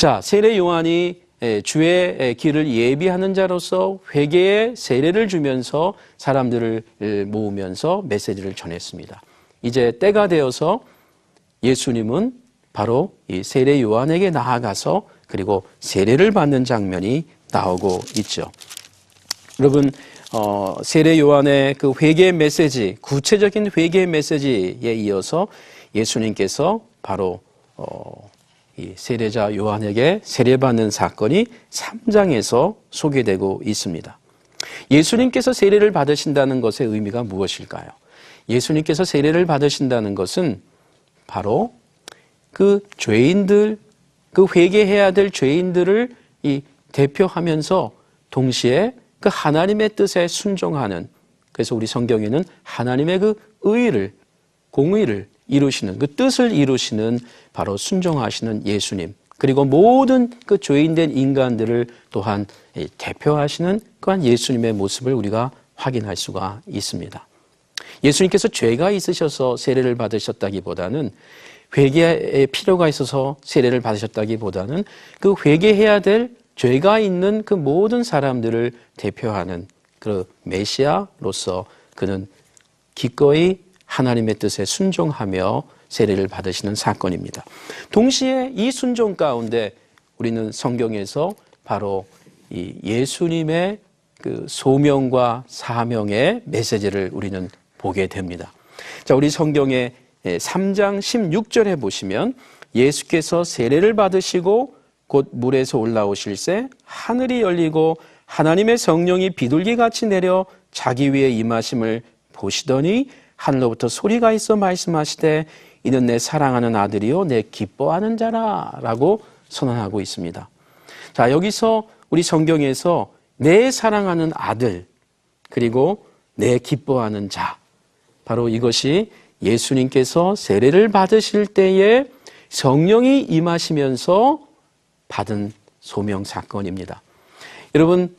자, 세례 요한이 주의 길을 예비하는 자로서 회개의 세례를 주면서 사람들을 모으면서 메시지를 전했습니다. 이제 때가 되어서 예수님은 바로 이 세례 요한에게 나아가서 그리고 세례를 받는 장면이 나오고 있죠. 여러분, 세례 요한의 그 회개 메시지, 구체적인 회개 메시지에 이어서 예수님께서 바로 이 세례자 요한에게 세례받는 사건이 3장에서 소개되고 있습니다. 예수님께서 세례를 받으신다는 것의 의미가 무엇일까요? 예수님께서 세례를 받으신다는 것은 바로 그 죄인들, 그 회개해야 될 죄인들을 이 대표하면서 동시에 그 하나님의 뜻에 순종하는, 그래서 우리 성경에는 하나님의 그 의를, 공의를 이루시는, 그 뜻을 이루시는 바로 순종하시는 예수님, 그리고 모든 그 죄인된 인간들을 또한 대표하시는 그한 예수님의 모습을 우리가 확인할 수가 있습니다. 예수님께서 죄가 있으셔서 세례를 받으셨다기보다는, 회개의 필요가 있어서 세례를 받으셨다기보다는 그 회개해야 될 죄가 있는 그 모든 사람들을 대표하는 그 메시아로서 그는 기꺼이 하나님의 뜻에 순종하며 세례를 받으시는 사건입니다. 동시에 이 순종 가운데 우리는 성경에서 바로 이 예수님의 그 소명과 사명의 메시지를 우리는 보게 됩니다. 자, 우리 성경의 3장 16절에 보시면 예수께서 세례를 받으시고 곧 물에서 올라오실새 하늘이 열리고 하나님의 성령이 비둘기같이 내려 자기 위에 임하심을 보시더니 하늘로부터 소리가 있어 말씀하시되 이는 내 사랑하는 아들이요 내 기뻐하는 자라 라고 선언하고 있습니다. 자, 여기서 우리 성경에서 내 사랑하는 아들 그리고 내 기뻐하는 자, 바로 이것이 예수님께서 세례를 받으실 때에 성령이 임하시면서 받은 소명 사건입니다. 여러분,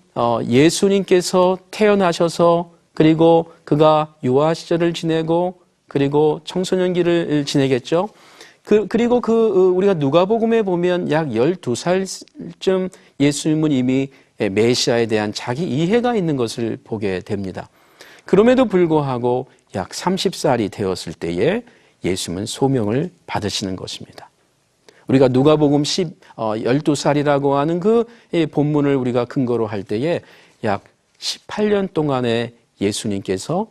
예수님께서 태어나셔서 그리고 그가 유아 시절을 지내고 그리고 청소년기를 지내겠죠. 그리고 우리가 누가복음에 보면 약 12살쯤 예수님은 이미 메시아에 대한 자기 이해가 있는 것을 보게 됩니다. 그럼에도 불구하고 약 30살이 되었을 때에 예수님은 소명을 받으시는 것입니다. 우리가 누가복음 12살이라고 하는 그 본문을 우리가 근거로 할 때에 약 18년 동안에 예수님께서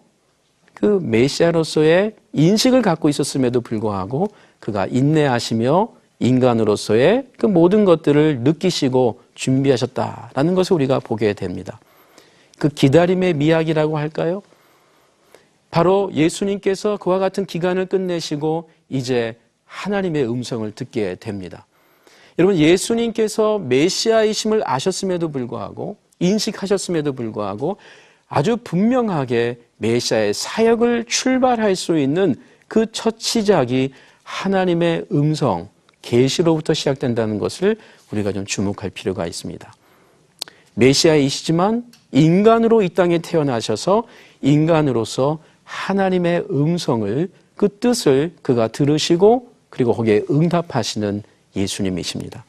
그 메시아로서의 인식을 갖고 있었음에도 불구하고 그가 인내하시며 인간으로서의 그 모든 것들을 느끼시고 준비하셨다라는 것을 우리가 보게 됩니다. 그 기다림의 미학이라고 할까요? 바로 예수님께서 그와 같은 기간을 끝내시고 이제 하나님의 음성을 듣게 됩니다. 여러분, 예수님께서 메시아이심을 아셨음에도 불구하고 인식하셨음에도 불구하고 아주 분명하게 메시아의 사역을 출발할 수 있는 그 첫 시작이 하나님의 음성, 계시로부터 시작된다는 것을 우리가 좀 주목할 필요가 있습니다. 메시아이시지만 인간으로 이 땅에 태어나셔서 인간으로서 하나님의 음성을, 그 뜻을 그가 들으시고 그리고 거기에 응답하시는 예수님이십니다.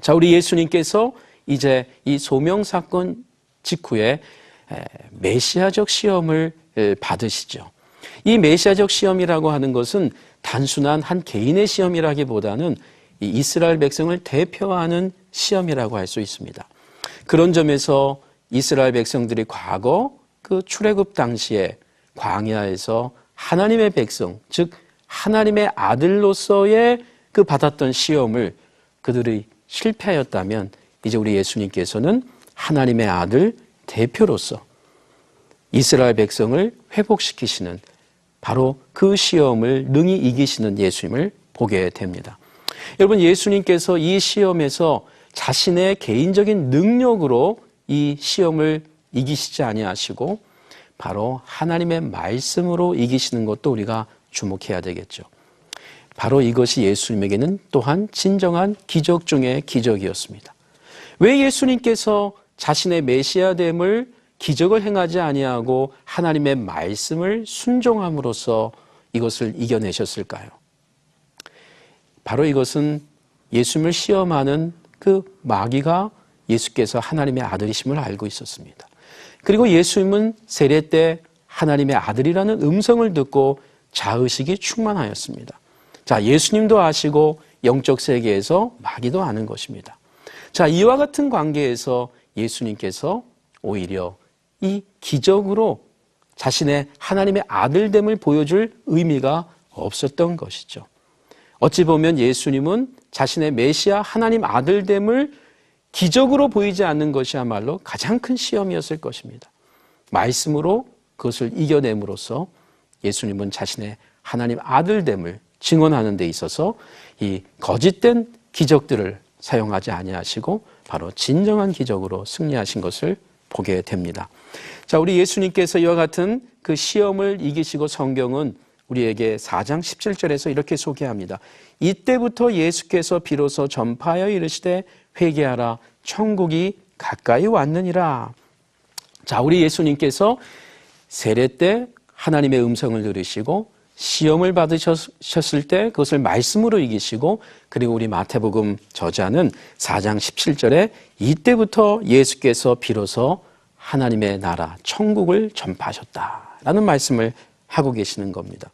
자, 우리 예수님께서 이제 이 소명 사건 직후에 메시아적 시험을 받으시죠. 이 메시아적 시험이라고 하는 것은 단순한 한 개인의 시험이라기보다는 이 이스라엘 백성을 대표하는 시험이라고 할 수 있습니다. 그런 점에서 이스라엘 백성들이 과거 그 출애굽 당시에 광야에서 하나님의 백성, 즉 하나님의 아들로서의 그 받았던 시험을 그들이 실패하였다면 이제 우리 예수님께서는 하나님의 아들 대표로서 이스라엘 백성을 회복시키시는 바로 그 시험을 능히 이기시는 예수님을 보게 됩니다. 여러분, 예수님께서 이 시험에서 자신의 개인적인 능력으로 이 시험을 이기시지 아니하시고 바로 하나님의 말씀으로 이기시는 것도 우리가 주목해야 되겠죠. 바로 이것이 예수님에게는 또한 진정한 기적 중의 기적이었습니다. 왜 예수님께서 자신의 메시아됨을 기적을 행하지 아니하고 하나님의 말씀을 순종함으로써 이것을 이겨내셨을까요? 바로 이것은 예수님을 시험하는 그 마귀가 예수께서 하나님의 아들이심을 알고 있었습니다. 그리고 예수님은 세례 때 하나님의 아들이라는 음성을 듣고 자의식이 충만하였습니다. 자, 예수님도 아시고 영적 세계에서 마귀도 아는 것입니다. 자, 이와 같은 관계에서 예수님께서 오히려 이 기적으로 자신의 하나님의 아들됨을 보여줄 의미가 없었던 것이죠. 어찌 보면 예수님은 자신의 메시아 하나님 아들됨을 기적으로 보이지 않는 것이야말로 가장 큰 시험이었을 것입니다. 말씀으로 그것을 이겨냄으로써 예수님은 자신의 하나님 아들됨을 증언하는 데 있어서 이 거짓된 기적들을 사용하지 아니하시고 바로 진정한 기적으로 승리하신 것을 보게 됩니다. 자, 우리 예수님께서 이와 같은 그 시험을 이기시고 성경은 우리에게 4장 17절에서 이렇게 소개합니다. 이때부터 예수께서 비로소 전파하여 이르시되 회개하라 천국이 가까이 왔느니라. 자, 우리 예수님께서 세례 때 하나님의 음성을 들으시고 시험을 받으셨을 때 그것을 말씀으로 이기시고 그리고 우리 마태복음 저자는 4장 17절에 이때부터 예수께서 비로소 하나님의 나라 천국을 전파하셨다라는 말씀을 하고 계시는 겁니다.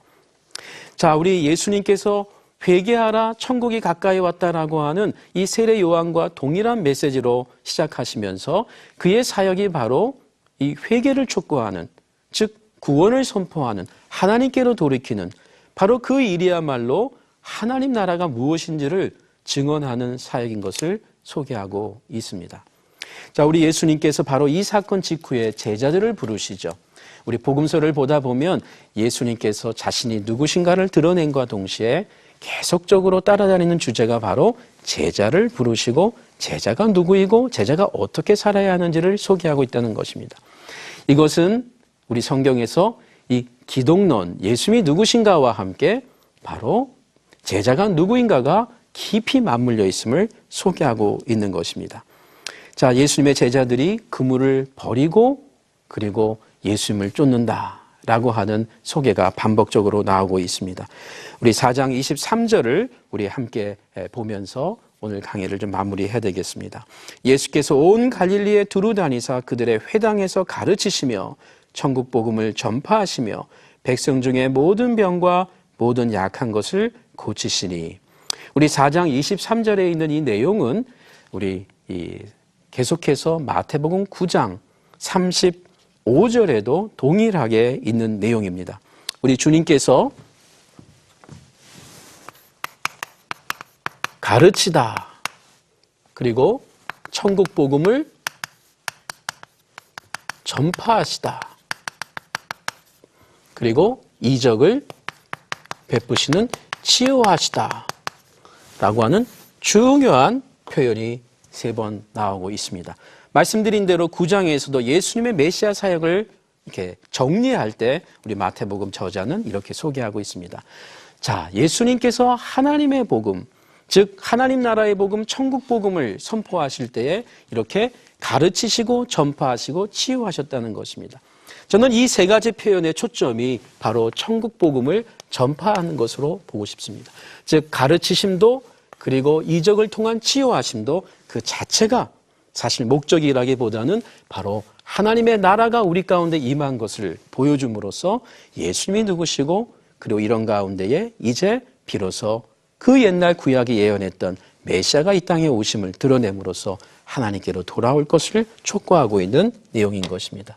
자, 우리 예수님께서 회개하라 천국이 가까이 왔다라고 하는 이 세례 요한과 동일한 메시지로 시작하시면서 그의 사역이 바로 이 회개를 촉구하는, 즉 구원을 선포하는, 하나님께로 돌이키는 바로 그 일이야말로 하나님 나라가 무엇인지를 증언하는 사역인 것을 소개하고 있습니다. 자, 우리 예수님께서 바로 이 사건 직후에 제자들을 부르시죠. 우리 복음서를 보다 보면 예수님께서 자신이 누구신가를 드러낸과 동시에 계속적으로 따라다니는 주제가 바로 제자를 부르시고 제자가 누구이고 제자가 어떻게 살아야 하는지를 소개하고 있다는 것입니다. 이것은 우리 성경에서 이 기독론, 예수님이 누구신가와 함께 바로 제자가 누구인가가 깊이 맞물려 있음을 소개하고 있는 것입니다. 자, 예수님의 제자들이 그물을 버리고 그리고 예수님을 쫓는다라고 하는 소개가 반복적으로 나오고 있습니다. 우리 4장 23절을 우리 함께 보면서 오늘 강의를 좀 마무리해야 되겠습니다. 예수께서 온 갈릴리에 두루 다니사 그들의 회당에서 가르치시며 천국 복음을 전파하시며 백성 중에 모든 병과 모든 약한 것을 고치시니. 우리 4장 23절에 있는 이 내용은 우리 계속해서 마태복음 9장 35절에도 동일하게 있는 내용입니다. 우리 주님께서 가르치다 그리고 천국 복음을 전파하시다 그리고 이적을 베푸시는 치유하시다 라고 하는 중요한 표현이 3번 나오고 있습니다. 말씀드린 대로 9장에서도 예수님의 메시아 사역을 이렇게 정리할 때 우리 마태복음 저자는 이렇게 소개하고 있습니다. 자, 예수님께서 하나님의 복음, 즉 하나님 나라의 복음, 천국 복음을 선포하실 때에 이렇게 가르치시고 전파하시고 치유하셨다는 것입니다. 저는 이 3가지 표현의 초점이 바로 천국 복음을 전파하는 것으로 보고 싶습니다. 즉 가르치심도 그리고 이적을 통한 치유하심도 그 자체가 사실 목적이라기보다는 바로 하나님의 나라가 우리 가운데 임한 것을 보여줌으로써 예수님이 누구시고 그리고 이런 가운데에 이제 비로소 그 옛날 구약이 예언했던 메시아가 이 땅에 오심을 드러냄으로써 하나님께로 돌아올 것을 촉구하고 있는 내용인 것입니다.